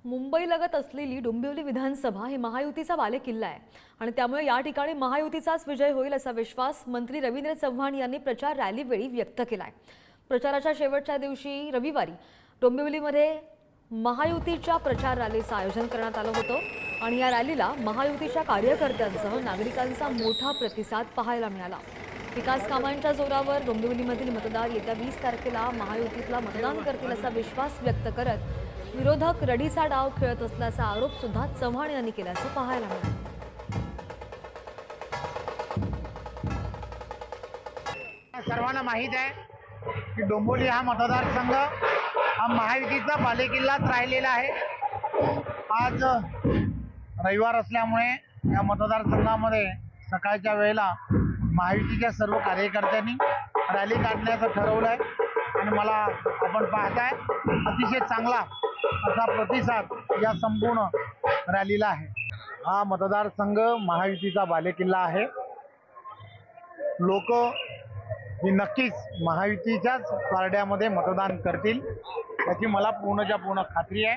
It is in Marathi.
मुंबईलगत असलेली डोंबिवली विधानसभा ही महायुतीचा बालेकिल्ला आहे आणि त्यामुळे या ठिकाणी महायुतीचाच विजय होईल असा विश्वास मंत्री रवींद्र चव्हाण यांनी प्रचार रॅलीवेळी व्यक्त केलाय। प्रचाराच्या शेवटच्या दिवशी रविवारी डोंबिवलीमध्ये महायुतीच्या प्रचार रॅलीचं आयोजन करण्यात आलं होतं आणि या रॅलीला महायुतीच्या कार्यकर्त्यांसह नागरिकांचा मोठा प्रतिसाद पाहायला मिळाला। विकास कामांच्या जोरावर डोंबिवलीमधील मतदार येत्या 20 तारखेला महायुतीला मतदान करतील असा विश्वास व्यक्त करत विरोधक रडीचा डाव खेळत असल्याचा आरोप सुद्धा चव्हाण यांनी केल्याचं पाहायला मिळालं। सर्वांना माहित आहे की डोंबिवली हा मतदारसंघ हा महायुतीचा बालेकिल्लाच राहिलेला आहे। आज रविवार असल्यामुळे या मतदारसंघामध्ये सकाळच्या वेळेला महायुतीच्या सर्व कार्यकर्त्यांनी रॅली काढण्याचं ठरवलं आहे आणि मला आपण पाहताय अतिशय चांगला असा प्रतिसाद या संपूर्ण रॅलीला आहे। हा मतदारसंघ महायुतीचा बालेकिल्ला आहे। लोक ही नक्कीच महायुतीच्याच पारड्यामध्ये मतदान करतील याची मला पूर्णच्या पूर्ण खात्री आहे।